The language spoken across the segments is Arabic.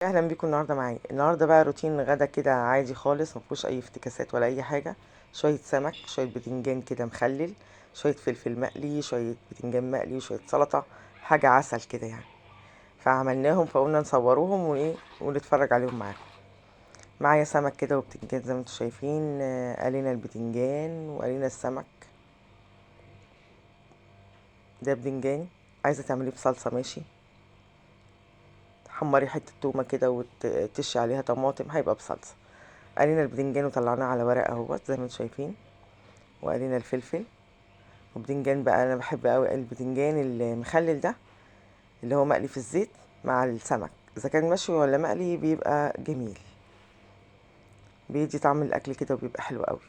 اهلا بيكم النهارده معايا. النهارده بقى روتين غدا كده عادي خالص، مفيهوش اي افتكاسات ولا اي حاجه. شويه سمك، شويه بتنجان كده مخلل، شويه فلفل مقلي، شويه بتنجان مقلي، وشويه سلطه. حاجه عسل كده يعني. فعملناهم فقلنا نصوروهم وايه ونتفرج عليهم معاكم. معايا سمك كده وبتنجان زي ما انتم شايفين. قلينا البتنجان وقلينا السمك. ده بدنجان. عايزه تعمليه بصلصه ماشي. حمري حته تومه كده وتشي عليها طماطم هيبقى بصلصه. قلينا البتنجان وطلعناه على ورق اهوت زي ما انتم شايفين. وقلينا الفلفل. وبتنجان بقى انا بحب قوي البتنجان المخلل ده، اللي هو مقلي في الزيت مع السمك. اذا كان مشوي ولا مقلي بيبقى جميل، بيدي طعم الاكل كده وبيبقى حلو قوي.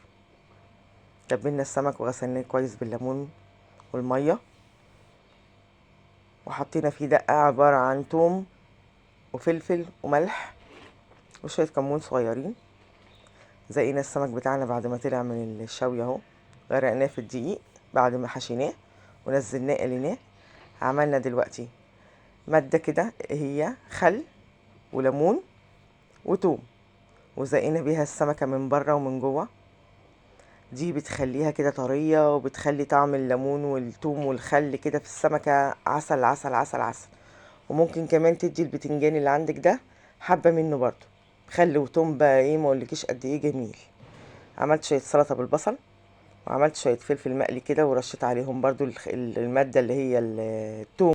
تبلنا السمك وغسلناه كويس بالليمون والميه، وحطينا فيه دقه عباره عن توم وفلفل وملح وشويه كمون صغيرين. زقينا السمك بتاعنا بعد ما طلع من الشوي اهو، غرقناه في الدقيق بعد ما حشيناه ونزلناه قليناه. عملنا دلوقتي مادة كده هي خل وليمون وتوم، وزقينا بيها السمكة من بره ومن جوه. دي بتخليها كده طرية، وبتخلي طعم الليمون والثوم والخل كده في السمكة عسل عسل عسل عسل. وممكن كمان تدي البتنجان اللي عندك ده حبة منه برضو. خل وتوم بقى ايه مقولكيش قد ايه جميل. عملت شوية سلطة بالبصل، وعملت شوية فلفل مقلي كده ورشيت عليهم برضو المادة اللي هي الثوم.